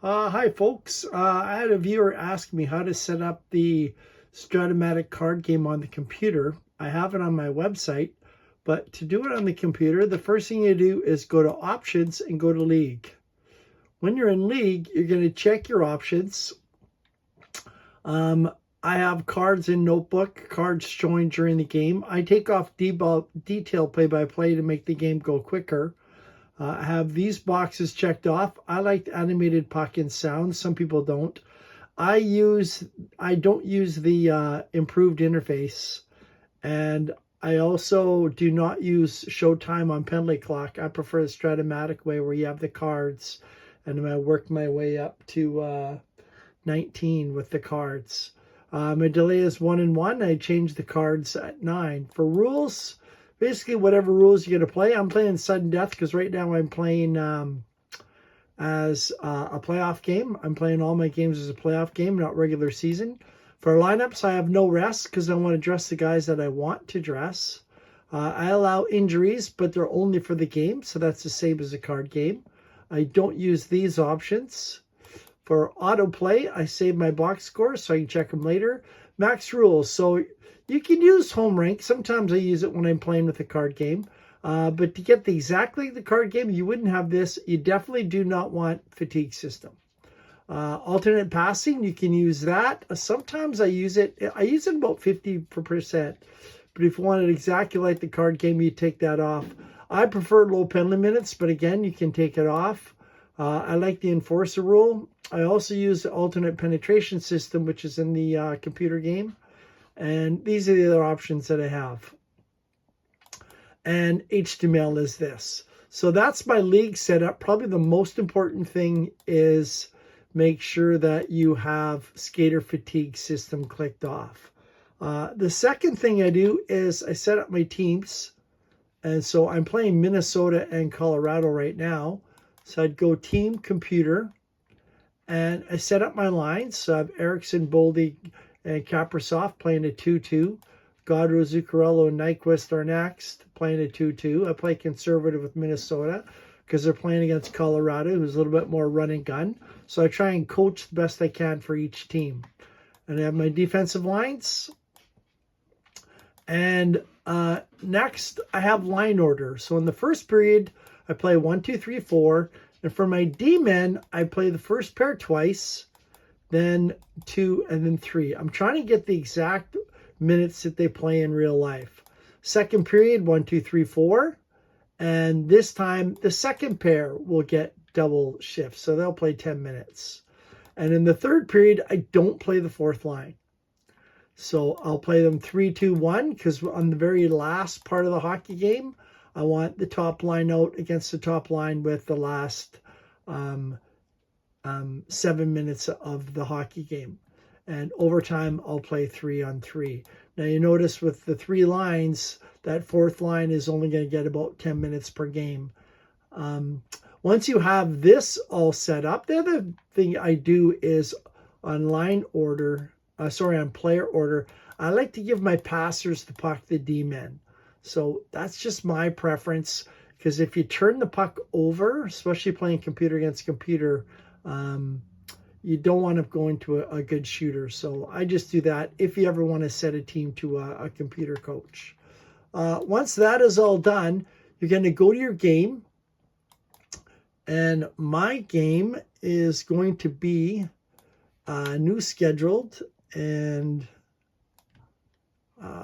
Hi, folks. I had a viewer ask me how to set up the Strat-O-Matic card game on the computer. I have it on my website, but to do it on the computer, the first thing you do is go to Options and go to League. When you're in League, you're going to check your options. I have cards in Notebook, cards showing during the game. I take off detail play-by-play to make the game go quicker. I have these boxes checked off. I like animated puck and sound. Some people don't. I don't use the improved interface, and I also do not use Showtime on penalty clock. I prefer the Strat-O-Matic way where you have the cards, and I work my way up to 19 with the cards. My delay is 1 and 1. I change the cards at 9. For rules, basically whatever rules you're going to play. I'm playing sudden death because right now I'm playing as a playoff game. I'm playing all my games as a playoff game, not regular season. For lineups, I have no rest because I want to dress the guys that I want to dress. I allow injuries, but they're only for the game, so that's the same as a card game. I don't use these options. For autoplay, I save my box scores so I can check them later. Max rules. So you can use home rank. Sometimes I use it when I'm playing with a card game. But to get exactly the card game, you wouldn't have this. You definitely do not want fatigue system. Alternate passing, you can use that. Sometimes I use it about 50%. But if you want it exactly like the card game, you take that off. I prefer low penalty minutes, but again, you can take it off. I like the enforcer rule. I also use the alternate penetration system, which is in the computer game. And these are the other options that I have. And HTML is this. So that's my league setup. Probably the most important thing is make sure that you have skater fatigue system clicked off. The second thing I do is I set up my teams. And so I'm playing Minnesota and Colorado right now. So I'd go team computer. And I set up my lines. So I have Erickson, Boldy, and Kaprizov playing a 2-2. Gaudreau, Zuccarello, and Nyquist are next, playing a 2-2. I play conservative with Minnesota because they're playing against Colorado, who's a little bit more run and gun. So I try and coach the best I can for each team. And I have my defensive lines. And next, I have line order. So in the first period, I play 1, 2, 3, 4. And for my D-men, I play the first pair twice, then 2, and then 3. I'm trying to get the exact minutes that they play in real life. Second period, 1, 2, 3, 4. And this time, the second pair will get double shifts. So they'll play 10 minutes. And in the third period, I don't play the fourth line. So I'll play them 3, 2, 1, because on the very last part of the hockey game, I want the top line out against the top line with the last 7 minutes of the hockey game. And overtime, I'll play 3 on 3. Now you notice with the 3 lines, that fourth line is only going to get about 10 minutes per game. Once you have this all set up, the other thing I do is on line order, on player order, I like to give my passers the puck, the D-men. So that's just my preference, because if you turn the puck over, especially playing computer against computer, you don't want to go into a good shooter. So I just do that if you ever want to set a team to a computer coach. Once that is all done, you're going to go to your game. And my game is going to be new scheduled. And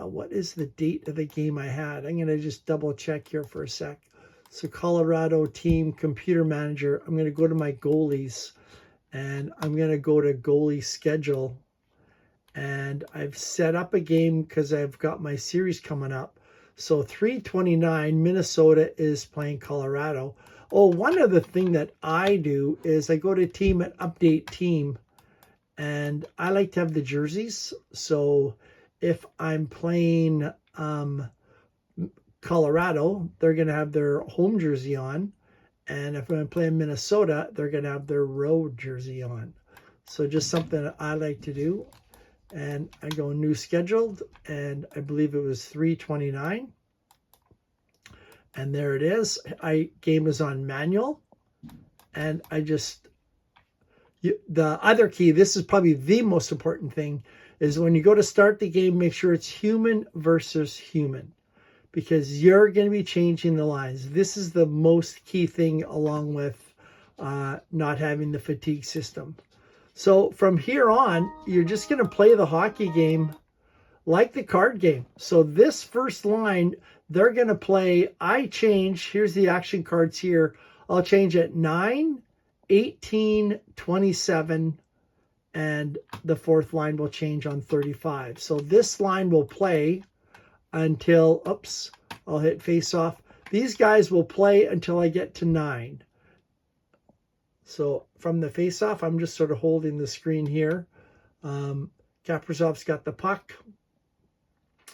what is the date of the game I had? I'm going to just double check here for a sec. So Colorado team computer manager. I'm going to go to my goalies and I'm going to go to goalie schedule. And I've set up a game because I've got my series coming up. So 3/29, Minnesota is playing Colorado. Oh, one other thing that I do is I go to team and update team. And I like to have the jerseys. So if I'm playing Colorado, they're going to have their home jersey on. And if I'm playing Minnesota, they're going to have their road jersey on. So just something that I like to do. And I go new scheduled, and I believe it was 3/29. And there it is. Game is on manual. And I just The other key, this is probably the most important thing, is when you go to start the game, make sure it's human versus human, because you're going to be changing the lines. This is the most key thing, along with not having the fatigue system. So from here on, you're just going to play the hockey game like the card game. So this first line, they're going to play, I change, here's the action cards here. I'll change at 9, 18, 27, and the fourth line will change on 35. So this line will play until, oops, I'll hit face off. These guys will play until I get to 9. So from the face off, I'm just sort of holding the screen here. Kaprizov's got the puck.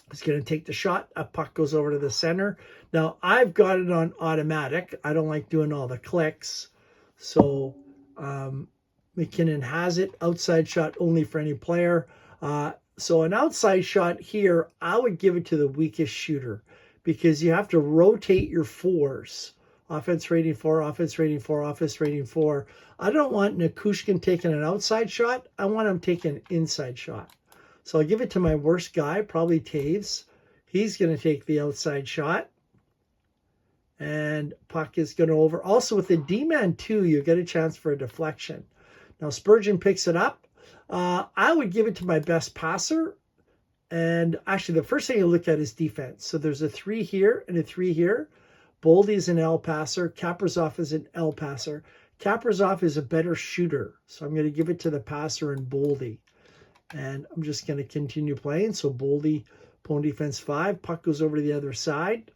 He's going to take the shot. A puck goes over to the center. Now, I've got it on automatic. I don't like doing all the clicks. So McKinnon has it. Outside shot only for any player. So an outside shot here, I would give it to the weakest shooter, because you have to rotate your fours. Offense rating 4, offense rating 4, offense rating 4. I don't want Nichushkin taking an outside shot. I want him taking an inside shot. So I'll give it to my worst guy, probably Taves. He's going to take the outside shot. And puck is going to over. Also with the D-man 2, you get a chance for a deflection. Now Spurgeon picks it up. I would give it to my best passer. And actually, the first thing you look at is defense. So there's a 3 here and a 3 here. Boldy is an L passer. Kaprizov is an L passer. Kaprizov is a better shooter. So I'm going to give it to the passer and Boldy. And I'm just going to continue playing. So Boldy, opponent defense 5. Puck goes over to the other side.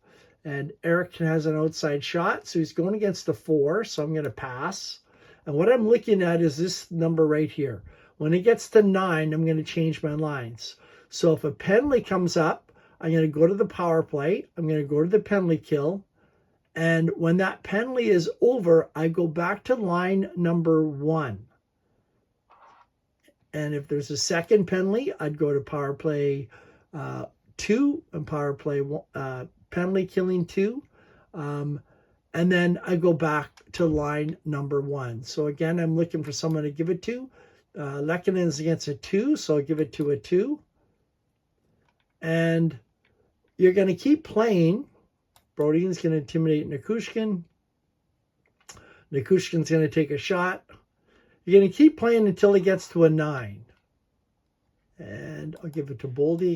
And Eric has an outside shot. So he's going against the 4. So I'm going to pass. And what I'm looking at is this number right here. When it gets to 9, I'm going to change my lines. So if a penalty comes up, I'm going to go to the power play. I'm going to go to the penalty kill. And when that penalty is over, I go back to line number 1. And if there's a second penalty, I'd go to power play 2 and power play penalty killing 2. And then I go back to line number 1. So again, I'm looking for someone to give it to. Lekkonen's against a 2, so I'll give it to a 2. And you're going to keep playing. Brodin's going to intimidate Nichushkin. Nichushkin's going to take a shot. You're going to keep playing until he gets to a 9. And I'll give it to Boldy.